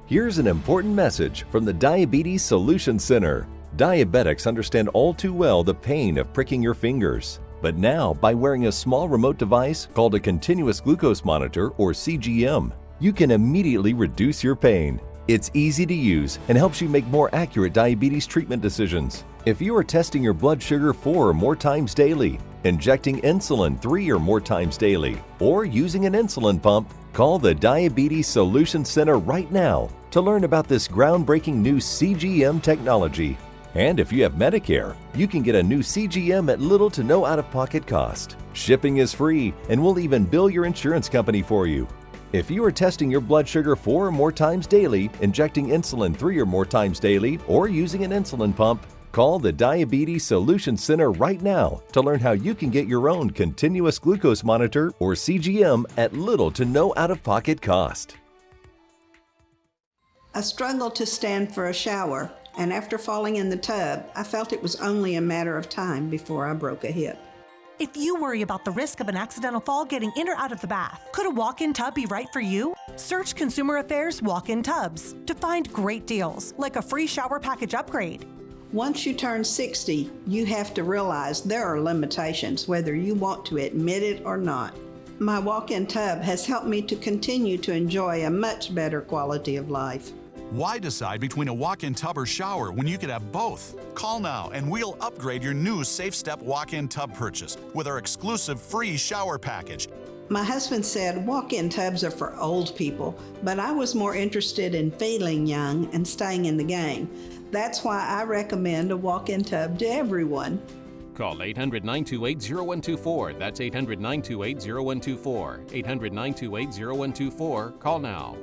Speaker 19: Here's an important message from the Diabetes Solution Center. Diabetics understand all too well the pain of pricking your fingers. But now, by wearing a small remote device called a continuous glucose monitor, or CGM, you can immediately reduce your pain. It's easy to use and helps you make more accurate diabetes treatment decisions. If you are testing your blood sugar 4 or more times daily, injecting insulin 3 or more times daily, or using an insulin pump, call the Diabetes Solution Center right now to learn about this groundbreaking new CGM technology. And if you have Medicare, you can get a new CGM at little to no out-of-pocket cost. Shipping is free, and we'll even bill your insurance company for you. If you are testing your blood sugar 4 or more times daily, injecting insulin 3 or more times daily, or using an insulin pump, call the Diabetes Solution Center right now to learn how you can get your own continuous glucose monitor, or CGM, at little to no out-of-pocket cost.
Speaker 13: I struggled to stand for a shower, and after falling in the tub, I felt it was only a matter of time before I broke a hip.
Speaker 20: If you worry about the risk of an accidental fall getting in or out of the bath, could a walk-in tub be right for you? Search Consumer Affairs Walk-in Tubs to find great deals, like a free shower package upgrade.
Speaker 13: Once you turn 60, you have to realize there are limitations, whether you want to admit it or not. My walk-in tub has helped me to continue to enjoy a much better quality of life.
Speaker 12: Why decide between a walk-in tub or shower when you could have both? Call now and we'll upgrade your new Sept walk-in tub purchase with our exclusive free shower package.
Speaker 13: My husband said walk-in tubs are for old people, but I was more interested in feeling young and staying in the game. That's why I recommend a walk-in tub to everyone.
Speaker 1: Call 800-928-0124. That's 800-928-0124. 800-928-0124. Call now.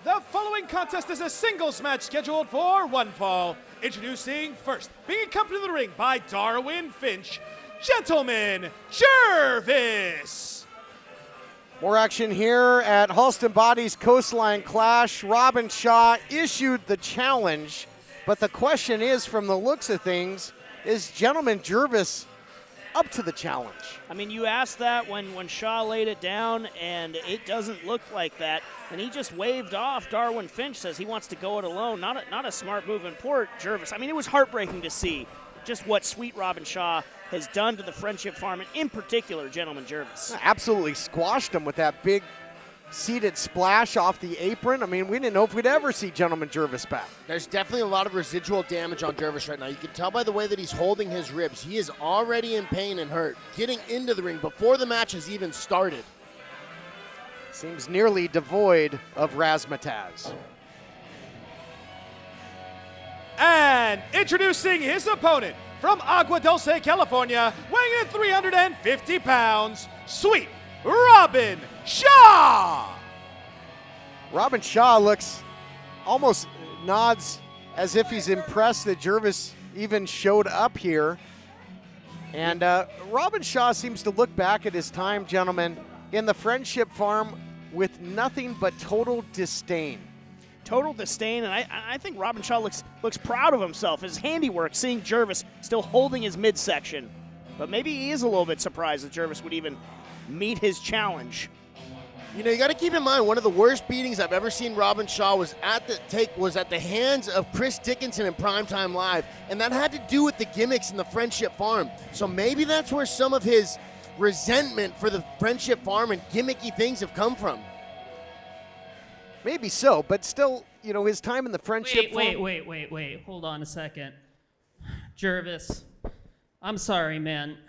Speaker 5: The following contest is a singles match scheduled for one fall. Introducing first, being accompanied to the ring by Darwin Finch, Gentleman Jervis.
Speaker 7: More action here at Halston Body's Coastline Clash. Robin Shaw issued the challenge, but the question is, from the looks of things, is Gentleman Jervis up to the challenge?
Speaker 2: I mean, you asked that when Shaw laid it down, and it doesn't look like that. And he just waved off. Darwin Finch says he wants to go it alone. Not a smart move in poor Jervis. I mean, it was heartbreaking to see just what Sweet Robin Shaw has done to the Friendship Farm, and in particular, Gentleman Jervis.
Speaker 7: Absolutely squashed him with that big seated splash off the apron. I mean, we didn't know if we'd ever see Gentleman Jervis back.
Speaker 14: There's definitely a lot of residual damage on Jervis right now. You can tell by the way that he's holding his ribs. He is already in pain and hurt, getting into the ring before the match has even started.
Speaker 7: Seems nearly devoid of razzmatazz.
Speaker 5: And introducing his opponent from Agua Dulce, California, weighing in at 350 pounds, Sweet Robin Shaw.
Speaker 7: Robin Shaw looks, almost nods as if he's impressed that Jervis even showed up here. And Robin Shaw seems to look back at his time, gentlemen, in the Friendship Farm with nothing but total disdain.
Speaker 2: Total disdain, and I think Robin Shaw looks proud of himself, his handiwork, seeing Jervis still holding his midsection. But maybe he is a little bit surprised that Jervis would even meet his challenge.
Speaker 14: You know, you got to keep in mind, one of the worst beatings I've ever seen Robin Shaw was at the hands of Chris Dickinson in Primetime Live, and that had to do with the gimmicks in the Friendship Farm. So maybe that's where some of his resentment for the Friendship Farm and gimmicky things have come from.
Speaker 7: Maybe so, but still, you know, his time in the Friendship Farm.
Speaker 16: Wait. Hold on a second. Jervis, I'm sorry, man.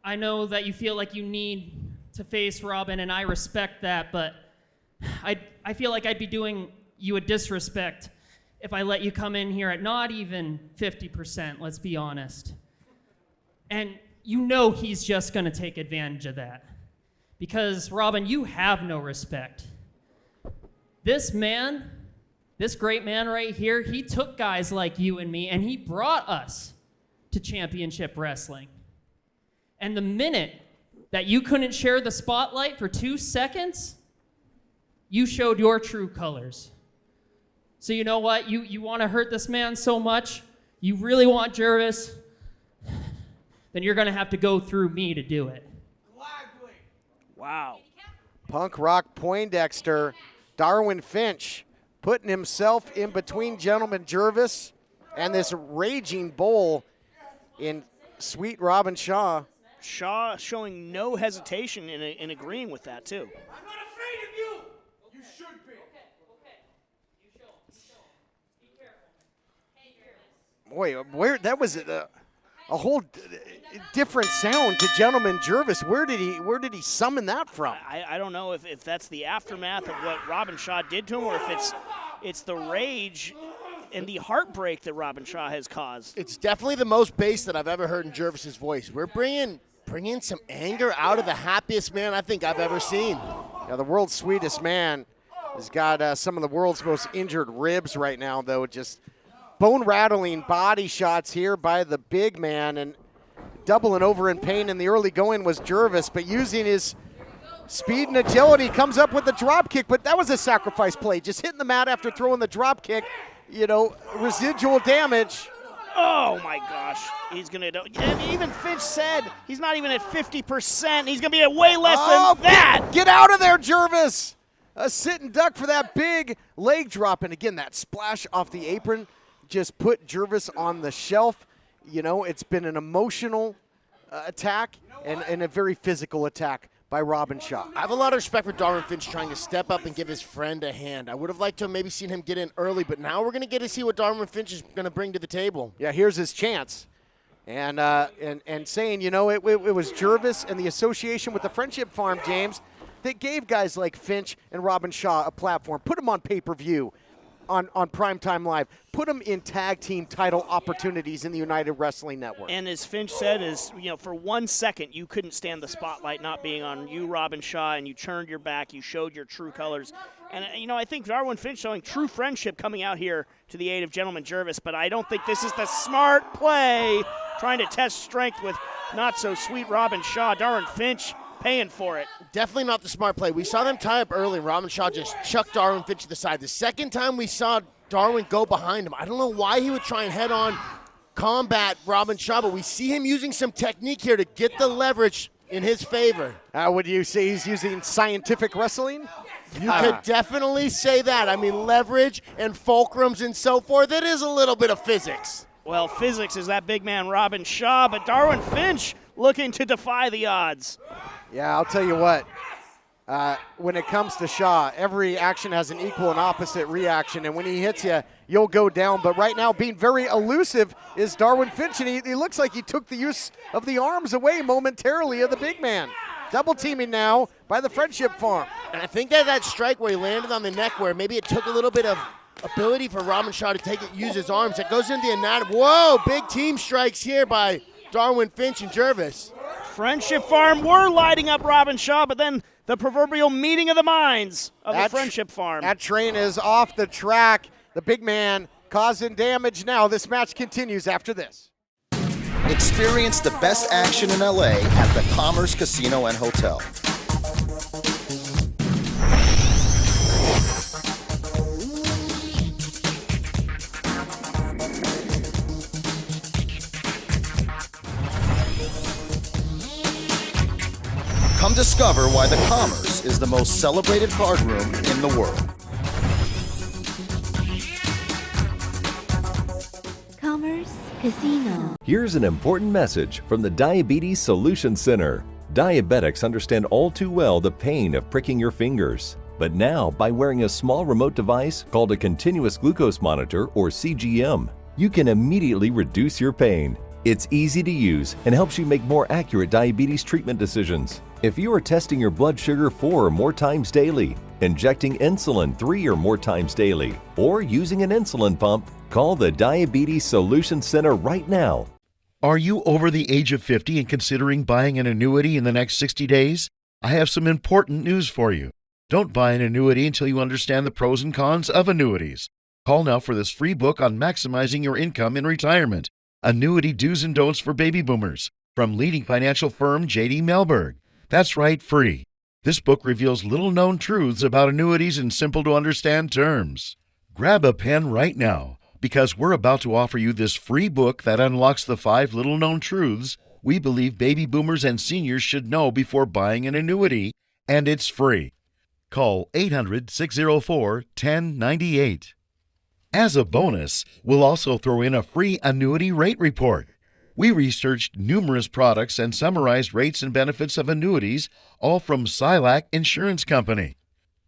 Speaker 16: I know that you feel like you need to face Robin, and I respect that, but I feel like I'd be doing you a disrespect if I let you come in here at not even 50%, let's be honest. And you know he's just going to take advantage of that. Because, Robin, you have no respect. This man, this great man right here, he took guys like you and me, and he brought us to championship wrestling. And the minute that you couldn't share the spotlight for 2 seconds, you showed your true colors. So you know what? You want to hurt this man so much, you really want Jervis, then you're going to have to go through me to do it.
Speaker 2: Wow.
Speaker 7: Punk Rock Poindexter, Darwin Finch putting himself in between Gentleman Jervis and this raging bull in Sweet Robin Shaw.
Speaker 2: Shaw showing no hesitation in agreeing with that, too.
Speaker 8: I'm not afraid of you! You should be.
Speaker 16: Okay. You show him. Be careful.
Speaker 7: Boy, where that was a whole different sound to Gentleman Jervis. Where did he summon that from?
Speaker 2: I don't know if that's the aftermath of what Robin Shaw did to him, or if it's the rage and the heartbreak that Robin Shaw has caused.
Speaker 14: It's definitely the most bass that I've ever heard in Jervis's voice. We're bringing some anger out of the happiest man I think I've ever seen.
Speaker 7: Now, the world's sweetest man has got some of the world's most injured ribs right now, though. Just bone-rattling body shots here by the big man, and doubling over in pain in the early going was Jervis, but using his speed and agility comes up with the drop kick, but that was a sacrifice play. Just hitting the mat after throwing the drop kick, you know, residual damage.
Speaker 2: Oh, my gosh. He's going to – and even Finch said he's not even at 50%. He's going to be at way less than that.
Speaker 7: Get out of there, Jervis. A sit and duck for that big leg drop. And, again, that splash off the apron just put Jervis on the shelf. You know, it's been an emotional attack and a very physical attack by Robin Shaw.
Speaker 14: I have a lot of respect for Darwin Finch trying to step up and give his friend a hand. I would have liked to have maybe seen him get in early, but now we're going to get to see what Darwin Finch is going to bring to the table.
Speaker 7: Yeah, here's his chance. And saying, you know, it was Jervis and the association with the Friendship Farm, James, that gave guys like Finch and Robin Shaw a platform. Put them on pay-per-view on Primetime Live. Put them in tag team title opportunities in the United Wrestling Network.
Speaker 2: And as Finch said, for 1 second you couldn't stand the spotlight not being on you, Robin Shaw, and you turned your back, you showed your true colors. And, I think Darwin Finch showing true friendship coming out here to the aid of Gentleman Jervis, but I don't think this is the smart play trying to test strength with not-so-sweet Robin Shaw. Darwin Finch paying for it.
Speaker 14: Definitely not the smart play. We saw them tie up early. Robin Shaw just chucked Darwin Finch to the side. The second time we saw Darwin go behind him, I don't know why he would try and head-on combat Robin Shaw, but we see him using some technique here to get the leverage in his favor.
Speaker 7: Would you say he's using scientific wrestling?
Speaker 14: You could definitely say that. I mean, leverage and fulcrums and so forth, it is a little bit of physics.
Speaker 2: Well, physics is that big man Robin Shaw, but Darwin Finch looking to defy the odds.
Speaker 7: Yeah, I'll tell you what. When it comes to Shaw, every action has an equal and opposite reaction, and when he hits you, you'll go down. But right now, being very elusive is Darwin Finch, and he looks like he took the use of the arms away momentarily of the big man. Double teaming now by the Friendship Farm.
Speaker 14: And I think that strike where he landed on the neck, where maybe it took a little bit of ability for Robin Shaw to use his arms. It goes into the anatomy. Whoa, big team strikes here by Darwin Finch and Jervis.
Speaker 2: Friendship Farm were lighting up Robin Shaw, but then the proverbial meeting of the minds of the Friendship Farm.
Speaker 7: That train is off the track. The big man causing damage now. This match continues after this.
Speaker 4: Experience the best action in LA at the Commerce Casino and Hotel. Come discover why the Commerce is the most celebrated card room in the world.
Speaker 9: Commerce Casino.
Speaker 19: Here's an important message from the Diabetes Solution Center. Diabetics understand all too well the pain of pricking your fingers. But now, by wearing a small remote device called a continuous glucose monitor, or CGM, you can immediately reduce your pain. It's easy to use and helps you make more accurate diabetes treatment decisions. If you are testing your blood sugar 4 or more times daily, injecting insulin 3 or more times daily, or using an insulin pump, call the Diabetes Solution Center right now.
Speaker 21: Are you over the age of 50 and considering buying an annuity in the next 60 days? I have some important news for you. Don't buy an annuity until you understand the pros and cons of annuities. Call now for this free book on maximizing your income in retirement. Annuity Do's and Don'ts for Baby Boomers, from leading financial firm J.D. Mellberg. That's right, free. This book reveals little-known truths about annuities in simple-to-understand terms. Grab a pen right now, because we're about to offer you this free book that unlocks the 5 little-known truths we believe baby boomers and seniors should know before buying an annuity, and it's free. Call 800-604-1098. As a bonus, we'll also throw in a free annuity rate report. We researched numerous products and summarized rates and benefits of annuities, all from Silac Insurance Company.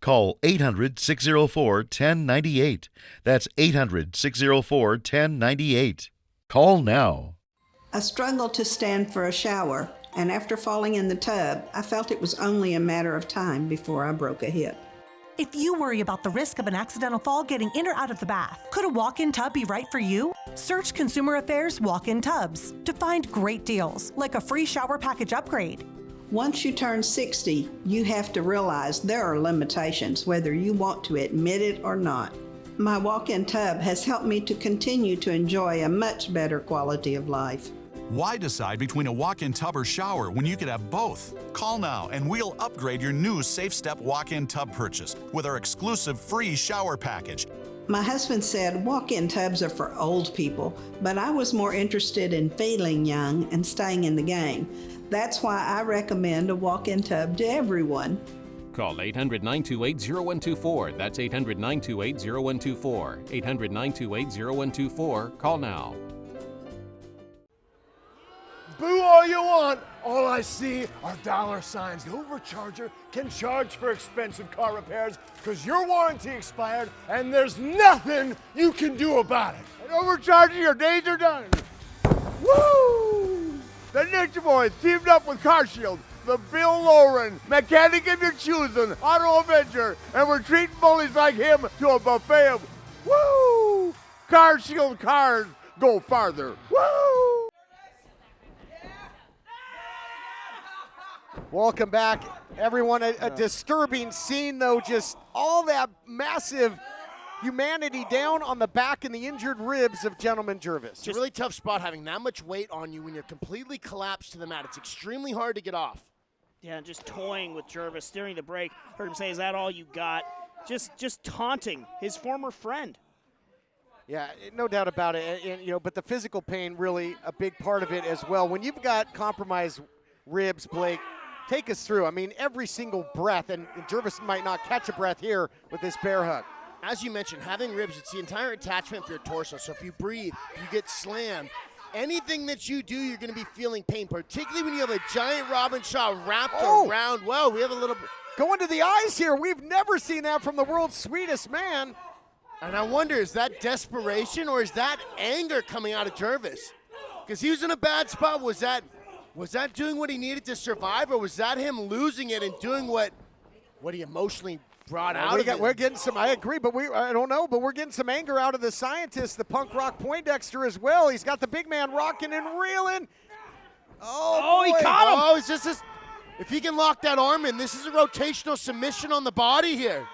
Speaker 21: Call 800-604-1098. That's 800-604-1098. Call now.
Speaker 13: I struggled to stand for a shower, and after falling in the tub, I felt it was only a matter of time before I broke a hip.
Speaker 20: If you worry about the risk of an accidental fall getting in or out of the bath, could a walk-in tub be right for you? Search Consumer Affairs Walk-in Tubs to find great deals, like a free shower package upgrade.
Speaker 13: Once you turn 60, you have to realize there are limitations, whether you want to admit it or not. My walk-in tub has helped me to continue to enjoy a much better quality of life.
Speaker 12: Why decide between a walk-in tub or shower when you could have both? Call now and we'll upgrade your new Safe Step walk-in tub purchase with our exclusive free shower package.
Speaker 13: My husband said walk-in tubs are for old people, but I was more interested in feeling young and staying in the game. That's why I recommend a walk-in tub to everyone.
Speaker 1: Call 800-928-0124. That's 800-928-0124. 800-928-0124. Call now.
Speaker 24: Boo all you want. All I see are dollar signs. The overcharger can charge for expensive car repairs because your warranty expired and there's nothing you can do about it.
Speaker 10: And overcharging, your days are done. Woo! The Ninja Boys teamed up with CarShield, the Bill Lauren, mechanic of your choosing, Auto Avenger, and we're treating bullies like him to a buffet of woo! CarShield cars go farther. Woo!
Speaker 7: Welcome back, everyone. A disturbing scene, though. Just all that massive humanity down on the back and the injured ribs of Gentleman Jervis.
Speaker 14: It's a really tough spot having that much weight on you when you're completely collapsed to the mat. It's extremely hard to get off.
Speaker 2: Yeah, just toying with Jervis during the break. Heard him say, "Is that all you got?" Just taunting his former friend.
Speaker 7: Yeah, no doubt about it. And, but the physical pain really a big part of it as well. When you've got compromised ribs, Blake, take us through. I mean, every single breath, and Jervis might not catch a breath here with this bear hug.
Speaker 14: As you mentioned, having ribs, it's the entire attachment for your torso. So if you breathe, you get slammed. Anything that you do, you're going to be feeling pain, particularly when you have a giant Robin Shaw wrapped around. Well, we have a little...
Speaker 7: Going to the eyes here. We've never seen that from the world's sweetest man.
Speaker 14: And I wonder, is that desperation or is that anger coming out of Jervis? Because he was in a bad spot. Was that doing what he needed to survive, or was that him losing it and doing what he emotionally brought out of it?
Speaker 7: We're getting some, I agree, but I don't know, but we're getting some anger out of the scientist, the punk rock Poindexter as well. He's got the big man rocking and reeling. Oh,
Speaker 2: he caught him.
Speaker 14: Oh, it's just this. If he can lock that arm in, this is a rotational submission on the body here.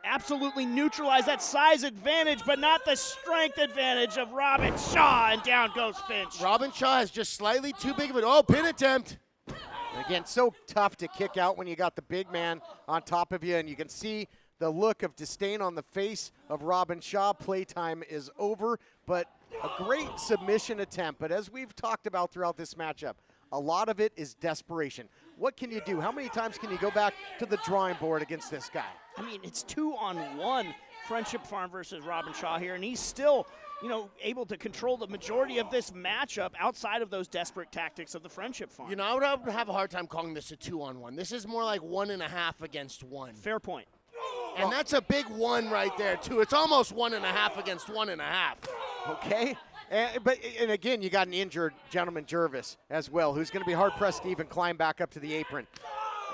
Speaker 2: Absolutely neutralize that size advantage, but not the strength advantage of Robin Shaw, and down goes Finch.
Speaker 14: Robin Shaw has just slightly too big of an pin attempt.
Speaker 7: And again, so tough to kick out when you got the big man on top of you, and you can see the look of disdain on the face of Robin Shaw. Playtime is over, but a great submission attempt. But as we've talked about throughout this matchup, a lot of it is desperation. What can you do? How many times can you go back to the drawing board against this guy?
Speaker 2: I mean, it's 2-on-1 Friendship Farm versus Robin Shaw here, and he's still, able to control the majority of this matchup outside of those desperate tactics of the Friendship Farm.
Speaker 14: I would have a hard time calling this a 2-on-1. This is more like 1.5 against 1.
Speaker 2: Fair point.
Speaker 14: And that's a big one right there, too. It's almost 1.5 against 1.5.
Speaker 7: Okay. And again, you got an injured Gentleman Jervis as well, who's going to be hard-pressed to even climb back up to the apron.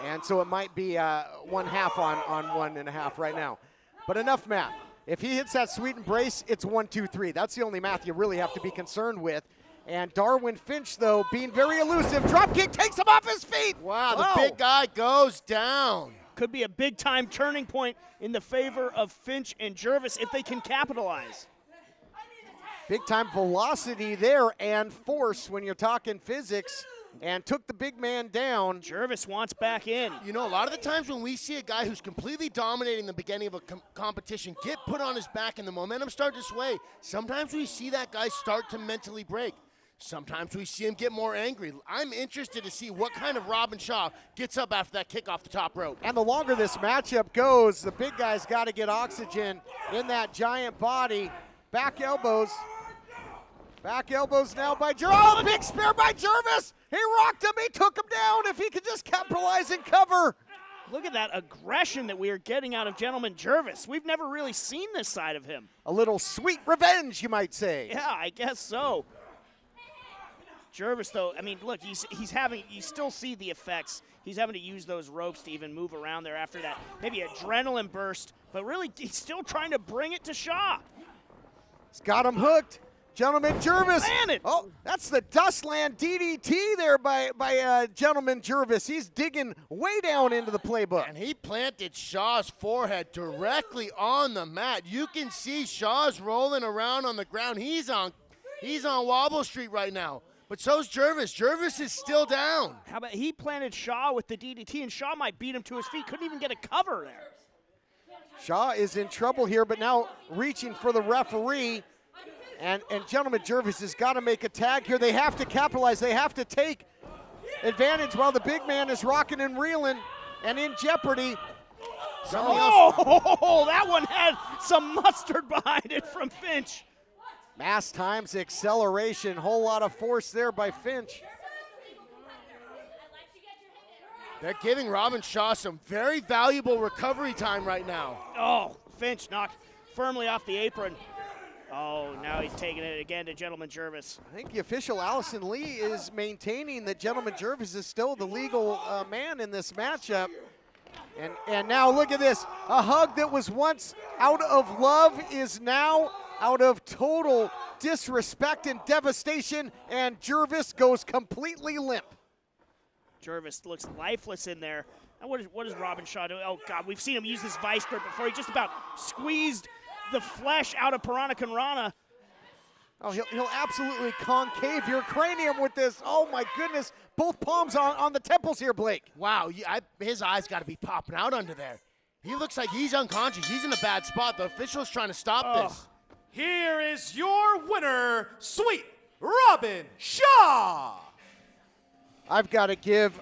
Speaker 7: And so it might be 1/2 on 1.5 right now. But enough math. If he hits that sweet embrace, it's 1, 2, 3. That's the only math you really have to be concerned with. And Darwin Finch, though, being very elusive. Dropkick takes him off his feet.
Speaker 14: Wow, the big guy goes down.
Speaker 2: Could be a big-time turning point in the favor of Finch and Jervis if they can capitalize.
Speaker 7: Big-time velocity there and force when you're talking physics, and took the big man down.
Speaker 2: Jervis wants back in.
Speaker 14: A lot of the times when we see a guy who's completely dominating the beginning of a competition get put on his back and the momentum start to sway, sometimes we see that guy start to mentally break. Sometimes we see him get more angry. I'm interested to see what kind of Robin Shaw gets up after that kick off the top rope.
Speaker 7: And the longer this matchup goes, the big guy's got to get oxygen in that giant body. Back elbows. Back elbows now by Jervis. Oh, big spear by Jervis. He rocked him. He took him down. If he could just capitalize and cover.
Speaker 2: Look at that aggression that we are getting out of Gentleman Jervis. We've never really seen this side of him.
Speaker 7: A little sweet revenge, you might say.
Speaker 2: Yeah, I guess so. Jervis, though, I mean, look, you still see the effects. He's having to use those ropes to even move around there after that maybe adrenaline burst, but really he's still trying to bring it to Shaw.
Speaker 7: He's got him hooked. Gentleman Jervis.
Speaker 2: Man,
Speaker 7: oh, that's the Dustland DDT there by Gentleman Jervis. He's digging way down into the playbook.
Speaker 14: And he planted Shaw's forehead directly on the mat. You can see Shaw's rolling around on the ground. He's on Wobble Street right now. But so's Jervis. Jervis is still down.
Speaker 2: How about he planted Shaw with the DDT, and Shaw might beat him to his feet. Couldn't even get a cover there.
Speaker 7: Shaw is in trouble here, but now reaching for the referee. And Gentleman Jervis has got to make a tag here. They have to capitalize. They have to take advantage while the big man is rocking and reeling and in jeopardy.
Speaker 2: Oh, that one had some mustard behind it from Finch.
Speaker 7: Mass times acceleration. Whole lot of force there by Finch.
Speaker 14: They're giving Robin Shaw some very valuable recovery time right now.
Speaker 2: Oh, Finch knocked firmly off the apron. Oh, now he's taking it again to Gentleman Jervis.
Speaker 7: I think the official Allison Lee is maintaining that Gentleman Jervis is still the legal man in this matchup. And now look at this. A hug that was once out of love is now out of total disrespect and devastation, and Jervis goes completely limp.
Speaker 2: Jervis looks lifeless in there. And what does Robin Shaw do? Oh, God, we've seen him use this vice grip before. He just about squeezed the flesh out of Piranha Conrana.
Speaker 7: Oh, he'll absolutely concave your cranium with this. Oh, my goodness. Both palms on the temples here, Blake.
Speaker 14: Wow, his eyes got to be popping out under there. He looks like he's unconscious. He's in a bad spot. The official's trying to stop this.
Speaker 5: Here is your winner, Sweet Robin Shaw.
Speaker 7: I've got to give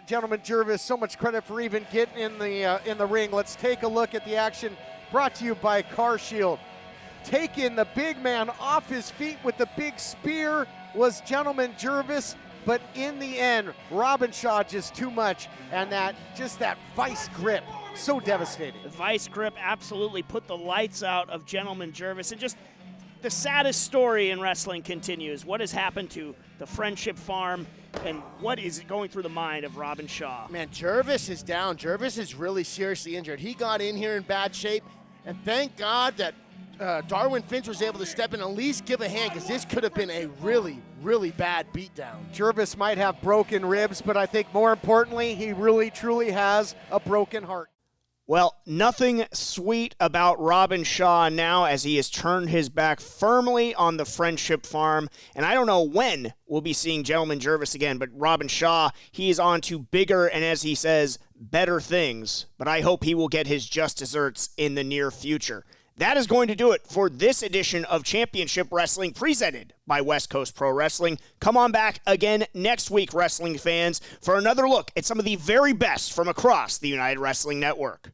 Speaker 7: gentleman Jervis so much credit for even getting in the ring. Let's take a look at the action brought to you by Car Shield. Taking the big man off his feet with the big spear was gentleman Jervis, but in the end, Robin Shaw just too much, and that vice grip, so devastating.
Speaker 2: The vice grip absolutely put the lights out of gentleman Jervis, and just the saddest story in wrestling continues. What has happened to the Friendship Farm, and what is going through the mind of Robin Shaw?
Speaker 14: Man, Jervis is down. Jervis is really seriously injured. He got in here in bad shape, and thank God that Darwin Finch was able to step in and at least give a hand, because this could have been a really, really bad beatdown.
Speaker 7: Jervis might have broken ribs, but I think more importantly, he really, truly has a broken heart.
Speaker 2: Well, nothing sweet about Robin Shaw now, as he has turned his back firmly on the Friendship Farm. And I don't know when we'll be seeing gentleman Jervis again, but Robin Shaw, he is on to bigger and, as he says, better things. But I hope he will get his just desserts in the near future. That is going to do it for this edition of Championship Wrestling presented by West Coast Pro Wrestling. Come on back again next week, wrestling fans, for another look at some of the very best from across the United Wrestling Network.